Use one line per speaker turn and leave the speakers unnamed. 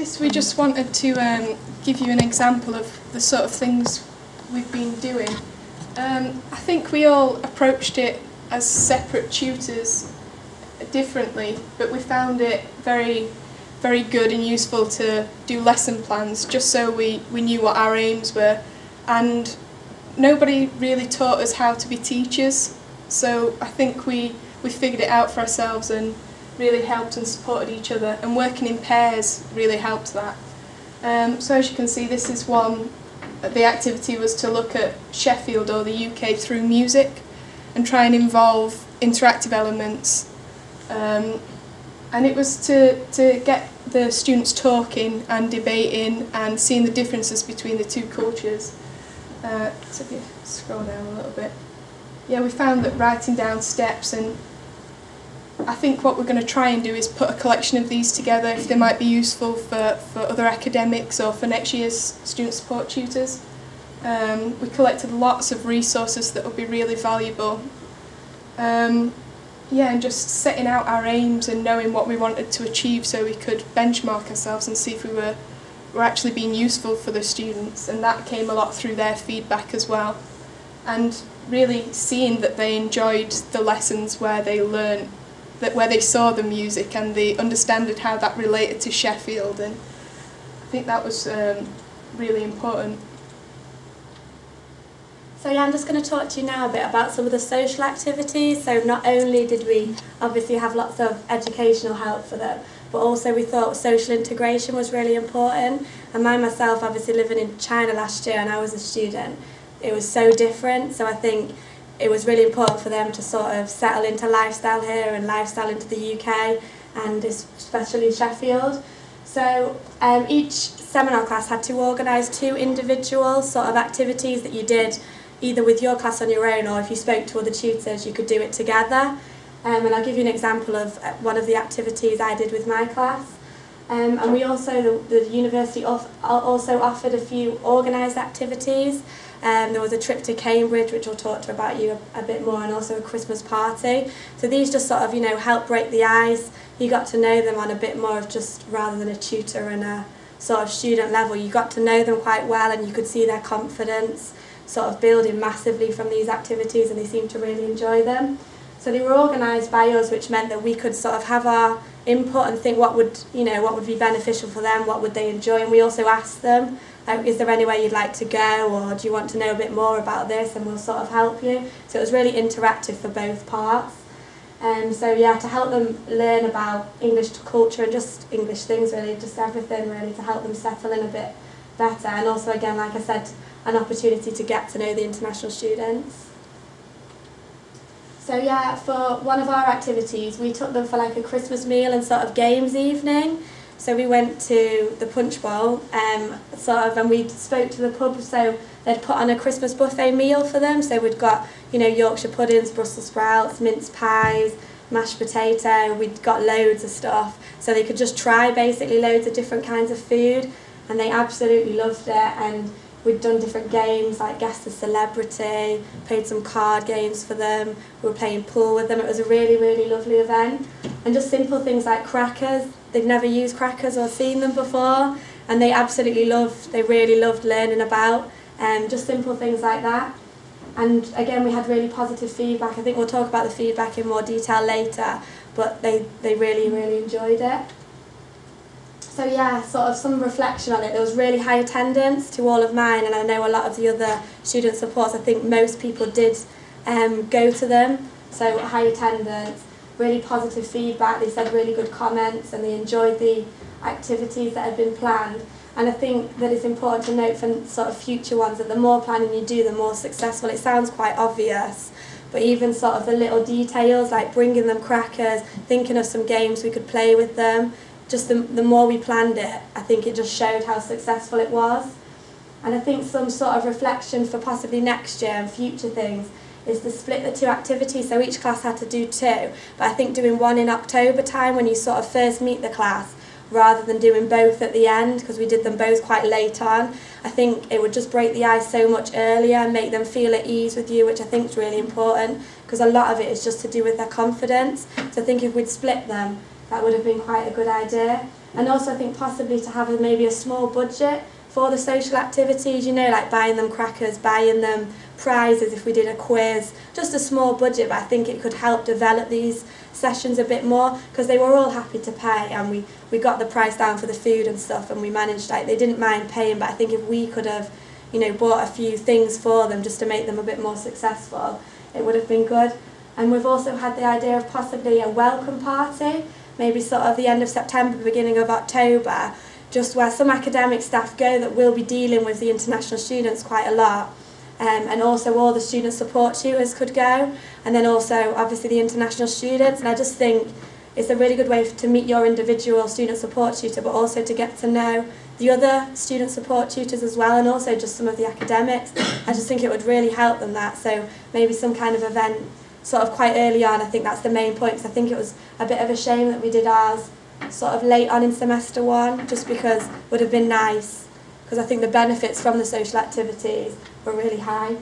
This we just wanted to give you an example of the sort of things we've been doing. I think we all approached it as separate tutors differently, but we found it very good and useful to do lesson plans just so we knew what our aims were, and nobody really taught us how to be teachers, so I think we figured it out for ourselves and really helped and supported each other, and working in pairs really helped that. So as you can see, this is one. The activity was to look at Sheffield or the UK through music and try and involve interactive elements, and it was to get the students talking and debating and seeing the differences between the two cultures. So if you scroll down a little bit, yeah, we found that writing down steps, and I think what we're going to try and do is put a collection of these together if they might be useful for other academics or for next year's student support tutors. We collected lots of resources that would be really valuable. Yeah, and just setting out our aims and knowing what we wanted to achieve so we could benchmark ourselves and see if we were actually being useful for the students, and that came a lot through their feedback as well. And really seeing that they enjoyed the lessons where they learned, where they saw the music and they understood how that related to Sheffield, and I think that was really important.
So yeah, I'm just going to talk to you now a bit about some of the social activities. So not only did we obviously have lots of educational help for them, but also we thought social integration was really important. And myself, obviously living in China last year and I was a student, it was so different. So I think it was really important for them to sort of settle into lifestyle here and lifestyle into the UK, and especially Sheffield. So each seminar class had to organise 2 individual sort of activities that you did either with your class on your own, or if you spoke to other tutors you could do it together. And I'll give you an example of one of the activities I did with my class. And we also, the university also offered a few organised activities. There was a trip to Cambridge, which I'll talk about you a bit more, and also a Christmas party. So these just sort of, you know, help break the ice. You got to know them on a bit more of just, rather than a tutor and a sort of student level, you got to know them quite well, and you could see their confidence sort of building massively from these activities, and they seemed to really enjoy them. So they were organised by us, which meant that we could sort of have our input and think what would be beneficial for them, what would they enjoy, and we also asked them, is there anywhere you'd like to go, or do you want to know a bit more about this, and we'll sort of help you. So it was really interactive for both parts. So yeah, to help them learn about English culture and just English things really, just everything really, to help them settle in a bit better, and also again, like I said, an opportunity to get to know the international students. So yeah, for one of our activities, we took them for like a Christmas meal and sort of games evening. So we went to the Punch Bowl, and we spoke to the pub. So they'd put on a Christmas buffet meal for them. So we'd got, you know, Yorkshire puddings, Brussels sprouts, mince pies, mashed potato. We'd got loads of stuff, so they could just try basically loads of different kinds of food, and they absolutely loved it. And we'd done different games like Guess the Celebrity, played some card games for them, we were playing pool with them. It was a really lovely event. And just simple things like crackers. They'd never used crackers or seen them before, and they really loved learning about just simple things like that. And again, we had really positive feedback. I think we'll talk about the feedback in more detail later, but they really enjoyed it. So yeah, sort of some reflection on it. There was really high attendance to all of mine, and I know a lot of the other student supports, I think most people did go to them. So high attendance, really positive feedback. They said really good comments, and they enjoyed the activities that had been planned. And I think that it's important to note for sort of future ones that the more planning you do, the more successful. It sounds quite obvious, but even sort of the little details like bringing them crackers, thinking of some games we could play with them, just the more we planned it, I think it just showed how successful it was. And I think some sort of reflection for possibly next year and future things is to split the 2 activities. So each class had to do 2, but I think doing one in October time when you sort of first meet the class, rather than doing both at the end, because we did them both quite late on, I think it would just break the ice so much earlier and make them feel at ease with you, which I think is really important, because a lot of it is just to do with their confidence. So I think if we'd split them, that would have been quite a good idea. And also I think possibly to have maybe a small budget for the social activities, you know, like buying them crackers, buying them prizes if we did a quiz, just a small budget, but I think it could help develop these sessions a bit more, because they were all happy to pay, and we got the price down for the food and stuff, and we managed, like, they didn't mind paying, but I think if we could have, you know, bought a few things for them just to make them a bit more successful, it would have been good. And we've also had the idea of possibly a welcome party, maybe sort of the end of September, beginning of October, just where some academic staff go that will be dealing with the international students quite a lot. And also all the student support tutors could go, and then also obviously the international students. And I just think it's a really good way to meet your individual student support tutor, but also to get to know the other student support tutors as well, and also just some of the academics. I just think it would really help them, that. So maybe some kind of event sort of quite early on. I think that's the main point, because I think it was a bit of a shame that we did ours sort of late on in semester one, just because it would have been nice, because I think the benefits from the social activities were really high.